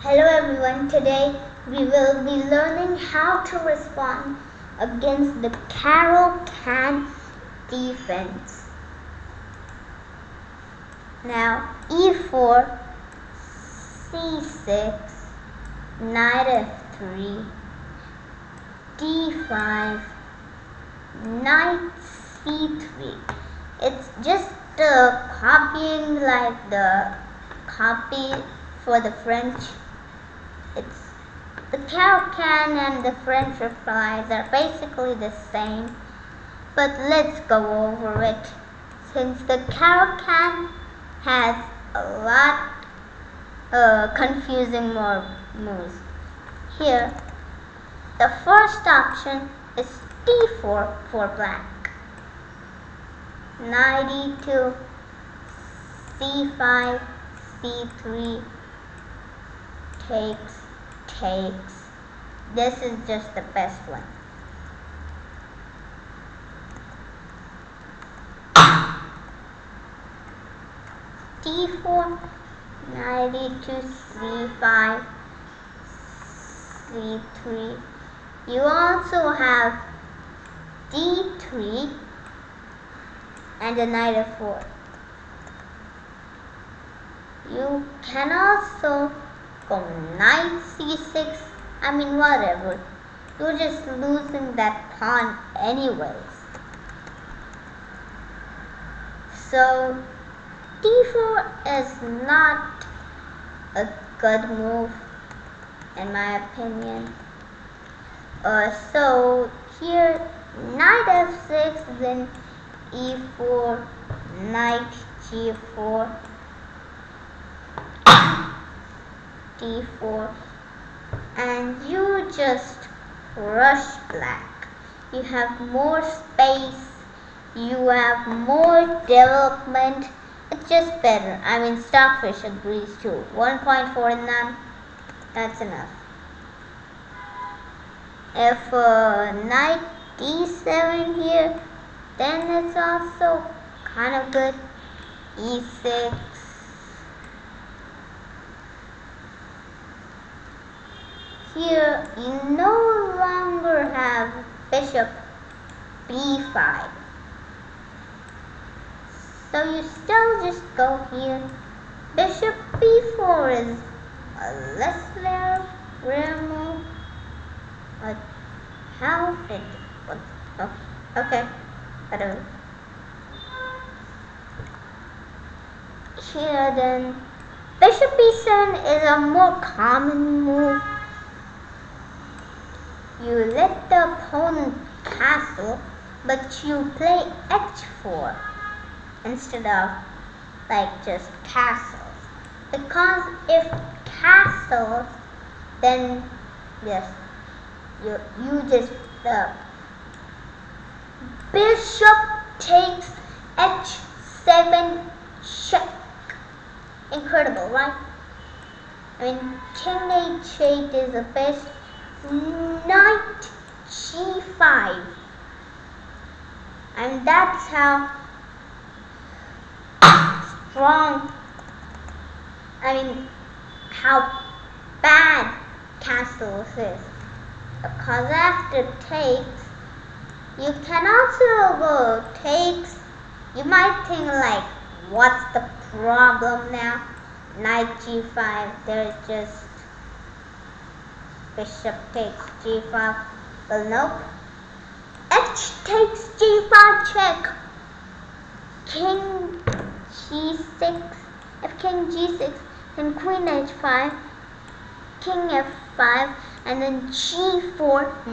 Hello everyone, today we will be learning how to respond against the Caro-Kann defense. Now e4, c6, knight f3, d5, knight c3. It's just copying like the copy for the French. It's the Caro-Kann and the French replies are basically the same, but let's go over it since the Caro-Kann has a lot confusing more moves. Here, the first option is d4 for black, knight e2, c5, c3, takes. This is just the best one. d4, knight e2, c5, c3. You also have d3 and a knight f4. You can also go knight c6, whatever. You're just losing that pawn anyways. So d4 is not a good move in my opinion. So here knight f6, then e4, knight g4, d4, and you just crush black. You have more space, you have more development. It's just better. Stockfish agrees too. 1.49, that's enough. If knight d7 here, then it's also kind of good. e6, here you no longer have bishop b5, so you still just go here. Bishop b4 is a less rare move, but how did okay, whatever. Here then, bishop b7 is a more common move. You let the opponent castle, but you play h4 instead of just castles. Because if castles, then yes, you just bishop takes h7 check. Incredible, right? King h8 is the best. Knight g5, and that's how strong, how bad castles is. Because after takes, you can also go takes. You might think what's the problem now? Knight g5, there's just bishop takes g5. Well, nope. H takes g5 check. King g6. If king g6, then queen h5, king f5, and then g4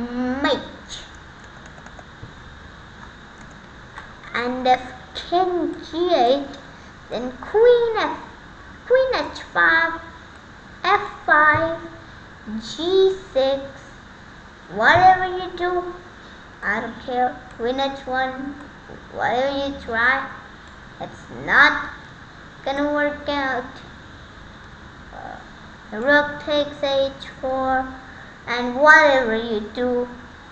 mate. And if king g8, then queen h5, f5, g6, whatever you do, I don't care. Queen h1, whatever you try, it's not gonna work out. The rook takes h4, and whatever you do,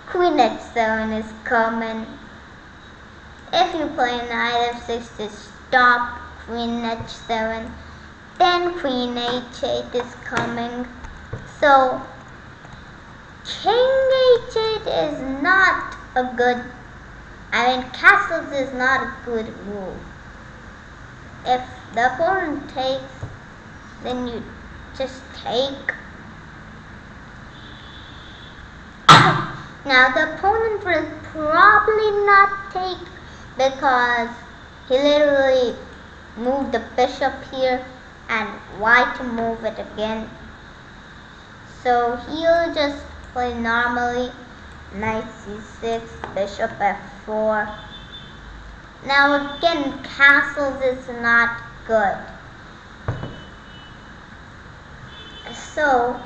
queen h7 is coming. If you play knight f6 to stop queen h7, then queen h8 is coming. So King H8 is not a good, castles is not a good move. If the opponent takes, then you just take. Now the opponent will probably not take because he literally moved the bishop here and white to move it again. So he'll just play normally, knight c6, bishop f4. Now again, castles is not good. So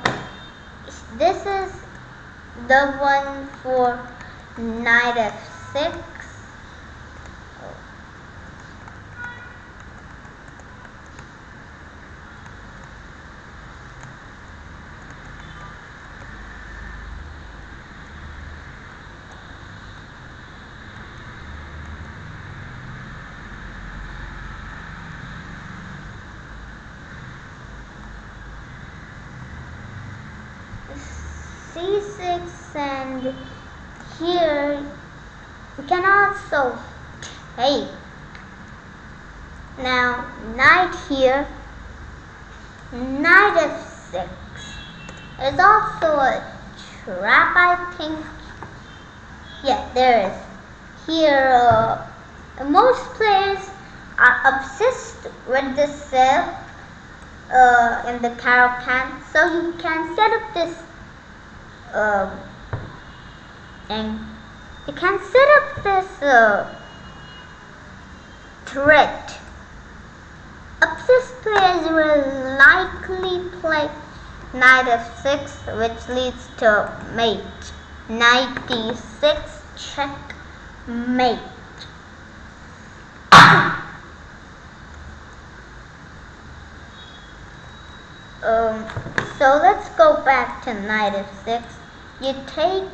this is the one for knight f6. C6, and here we can also take. Now knight here, knight f6 is also a trap, I think. Yeah, there is. Here most players are obsessed with this in the Caro-Kann, so you can set up this and you can set up this threat. Obsessed players will likely play knight f6, which leads to mate. Knight d6, checkmate. So let's go back to knight f6. You take.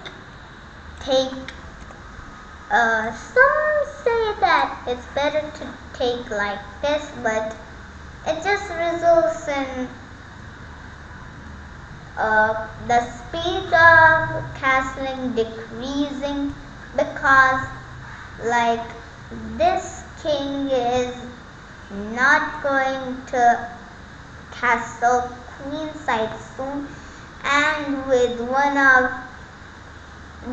Some say that it's better to take like this, but it just results in the speed of castling decreasing, because like this king is not going to castle queenside soon, and with one of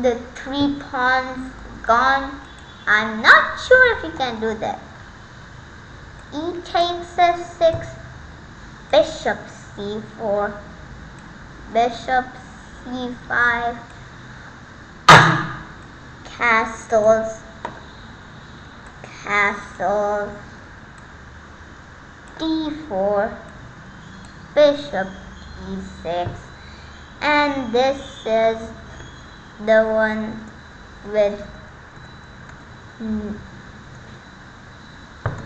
the 3 pawns gone, I'm not sure if you can do that. E takes f6, bishop c4, bishop c5, castles, d4, bishop e6, and this is the one with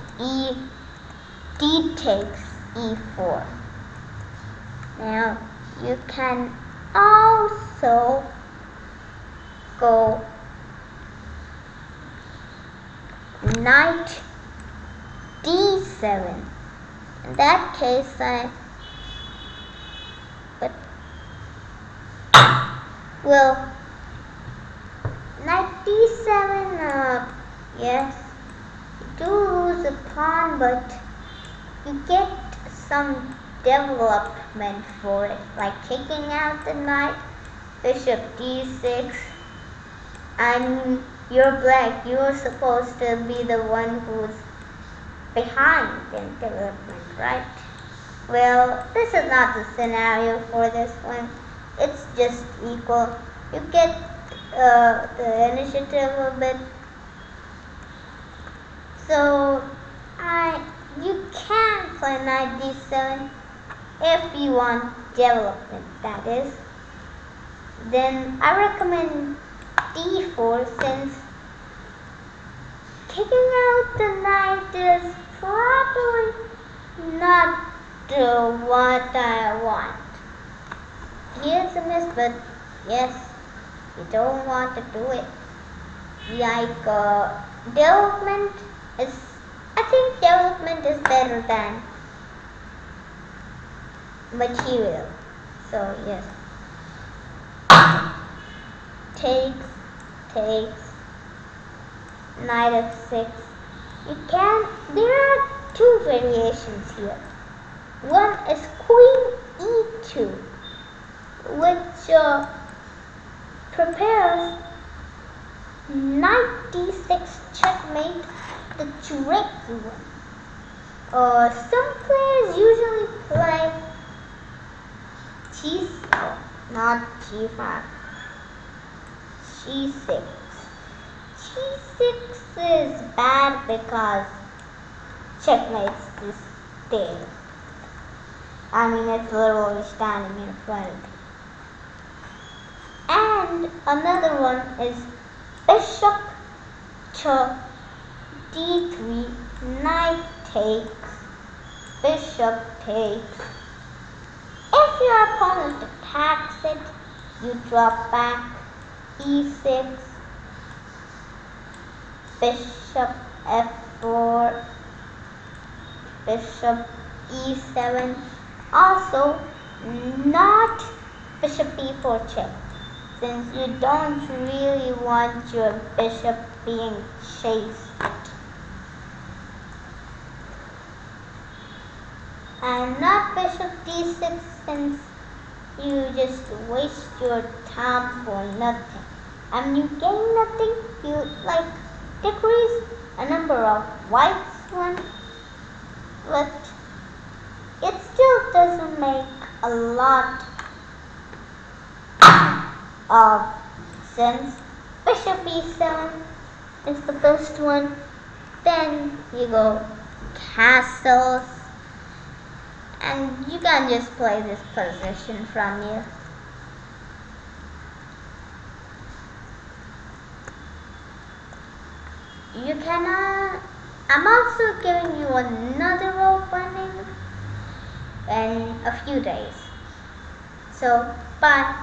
d takes e4. Now you can also go knight d7. In that case, knight d7, yes, you do lose a pawn, but you get some development for it, like taking out the knight, bishop d6, and you're black, you're supposed to be the one who's behind in development, right? Well, this is not the scenario for this one. It's just equal. You get the initiative a bit. So you can play knight d7 if you want development, that is. Then I recommend d4, since taking out the knight is probably not what I want. Here's a miss, but yes, you don't want to do it. Like development is, I think development is better than material. So yes, takes, knight f6. There are two variations here. One is queen e2, which prepares knight d6 checkmate, the tricky one. Some players usually play g7, not g5, g6. G6 is bad because checkmates this thing. I mean, it's literally standing in front of you. And another one is bishop to d3, knight takes, bishop takes. If your opponent attacks it, you drop back e6, bishop f4, bishop e7. Also, not bishop e4 check, since you don't really want your bishop being chased. And not bishop d6, since you just waste your time for nothing. I mean, you gain nothing, you decrease a number of whites one, but it still doesn't make a lot of sense. Bishop e7 is the first one. Then you go castles, and you can just play this position from here. You cannot. I'm also giving you another opening in a few days. So, bye.